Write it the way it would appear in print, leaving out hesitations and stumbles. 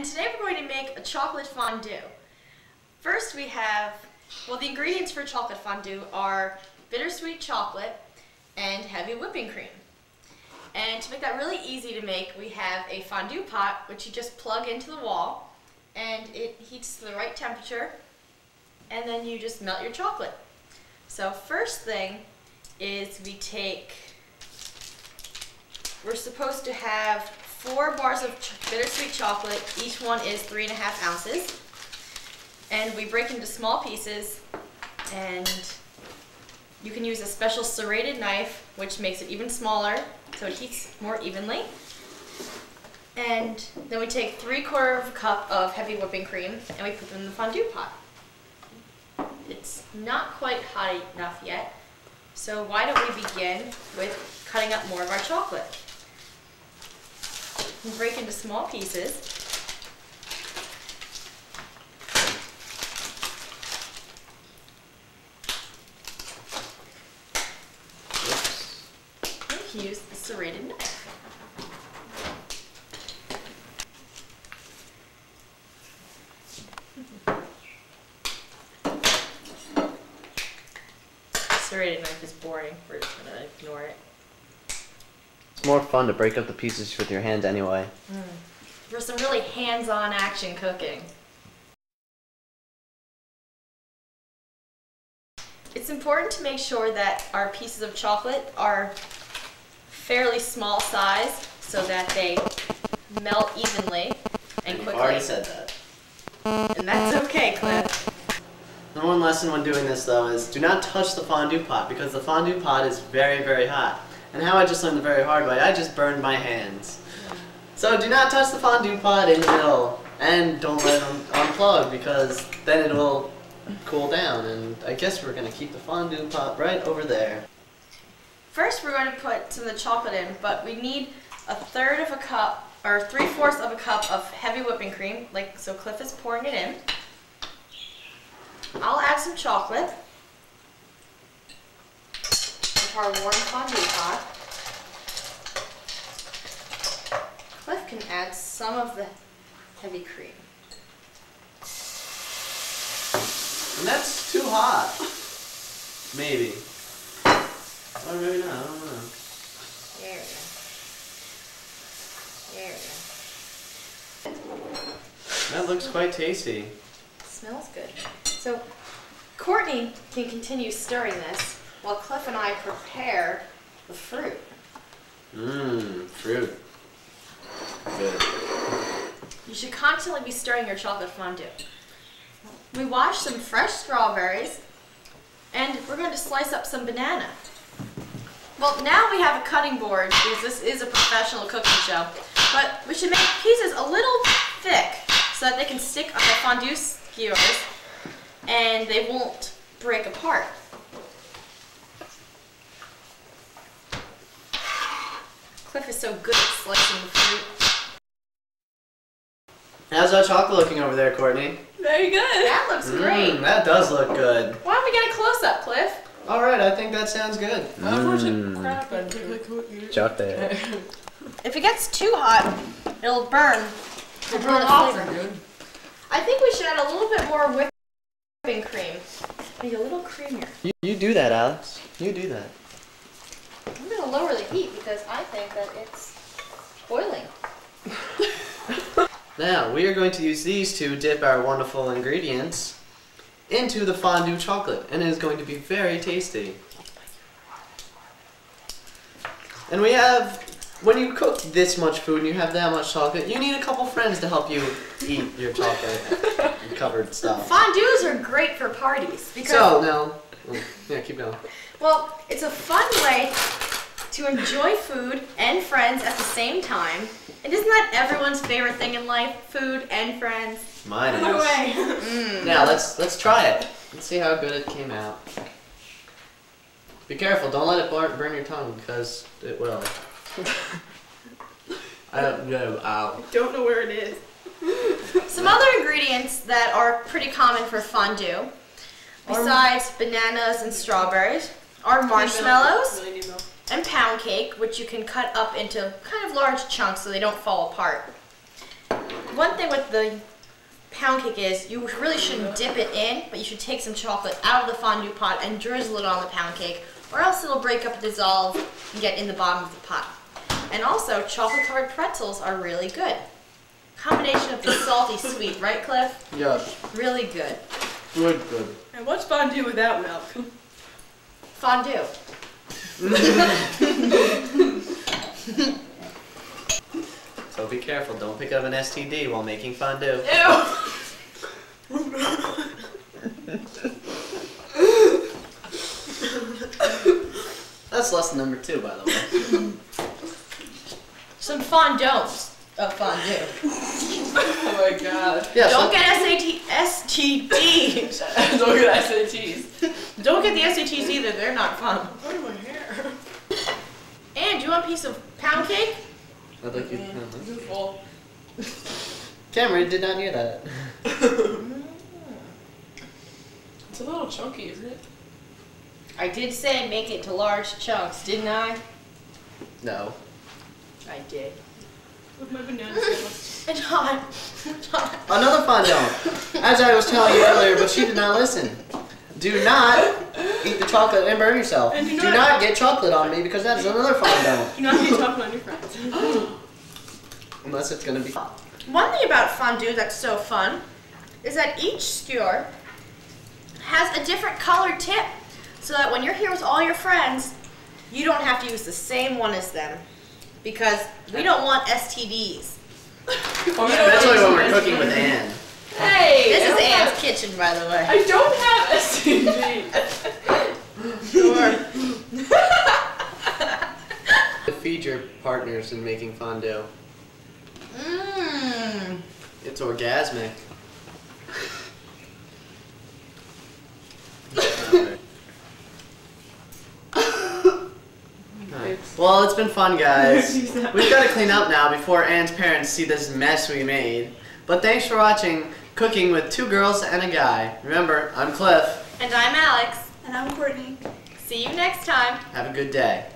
and today we're going to make a chocolate fondue. First we have, the ingredients for chocolate fondue are bittersweet chocolate and heavy whipping cream. And to make that really easy to make, we have a fondue pot which you just plug into the wall and it heats to the right temperature, and then you just melt your chocolate. So first thing is we're supposed to have 4 bars of bittersweet chocolate. Each one is 3.5 ounces. And we break into small pieces, and you can use a special serrated knife, which makes it even smaller, so it heats more evenly. And then we take 3/4 cup of heavy whipping cream, and we put them in the fondue pot. It's not quite hot enough yet, so why don't we begin with cutting up more of our chocolate. And break into small pieces. And use the serrated knife. Serrated knife is boring. We're just gonna ignore it. It's more fun to break up the pieces with your hand anyway. For some really hands-on action cooking. It's important to make sure that our pieces of chocolate are fairly small size so that they melt evenly and quickly. You've already said that. And that's okay, Cliff. The one lesson when doing this though is do not touch the fondue pot, because the fondue pot is very, very hot. And how I just learned the very hard way, I just burned my hands. So do not touch the fondue pot in the middle, and don't let it unplug, because then it will cool down. And I guess we're going to keep the fondue pot right over there. First we're going to put some of the chocolate in, but we need 1/3 cup, or 3/4 of a cup of heavy whipping cream, so Cliff is pouring it in. I'll add some chocolate into our warm fondue pot. Cliff can add some of the heavy cream. And that's too hot. Maybe. Or maybe not, I don't know. There we go. There we go. That looks quite tasty. Smells good. So Courtney can continue stirring this while Cliff and I prepare the fruit. Fruit. Good. You should constantly be stirring your chocolate fondue. We washed some fresh strawberries, and we're going to slice up some banana. Well, now we have a cutting board because this is a professional cooking show, but we should make pieces a little thick so that they can stick on the fondue skewers and they won't break apart. Cliff is so good at slicing the fruit. How's that chocolate looking over there, Courtney? Very good. That looks great. That does look good. Why don't we get a close-up, Cliff? Alright, I think that sounds good. Chocolate. If it gets too hot, it'll burn. It'll burn off. I think we should add a little bit more whipping cream. Make it a little creamier. You do that, Alex. You do that. I'm going to lower the heat because I think that it's boiling. Now, we are going to use these to dip our wonderful ingredients into the fondue chocolate, and it is going to be very tasty. And we have, when you cook this much food and you have that much chocolate, you need a couple friends to help you eat your chocolate covered stuff. Fondues are great for parties because... So, now, yeah, keep going. Well, it's a fun way to enjoy food and friends at the same time. And isn't that everyone's favorite thing in life? Food and friends. Mine is. No way. Now let's try it. Let's see how good it came out. Be careful! Don't let it burn your tongue, because it will. I don't know. Ow. Don't know where it is. Some other ingredients that are pretty common for fondue, besides bananas and strawberries, are marshmallows and pound cake, which you can cut up into kind of large chunks so they don't fall apart. one thing with the pound cake is you really shouldn't dip it in, but you should take some chocolate out of the fondue pot and drizzle it on the pound cake, or else it'll break up and dissolve and get in the bottom of the pot. And also, chocolate-covered pretzels are really good. Combination of the salty sweet, right, Cliff? Yes. Really good. Good. And what's fondue without milk? Fondue. So be careful, don't pick up an STD while making fondue. Ew! That's lesson number 2, by the way. Some fondones of fondue. Oh my god. Yeah, Don't get STDs. Don't get SATs. Don't get the SATs either, they're not fun. Look at my hair. And do you want a piece of pound cake? I'd like you. Beautiful. Cameron did not hear that. It's a little chunky, isn't it? I did say make it to large chunks, didn't I? No. I did. With my banana sandwich. And John. Another fondue. As I was telling you earlier, but she did not listen. Do not eat the chocolate and burn yourself. And do not get chocolate on me because that is another fondue. Do not get chocolate on your friends. Unless it's going to be. One thing about fondue that's so fun is that each skewer has a different colored tip, so that when you're here with all your friends, you don't have to use the same one as them, because we don't want STDs. Especially when we're cooking with Anne. Hey! This is Anne's kitchen, by the way. I don't have STD. Sure. Feed your partners in making fondue. Mmm. It's orgasmic. Well, it's been fun, guys. We've got to clean up now before Anne's parents see this mess we made. But thanks for watching Cooking with 2 Girls and a Guy. Remember, I'm Cliff. And I'm Alex. And I'm Courtney. See you next time. Have a good day.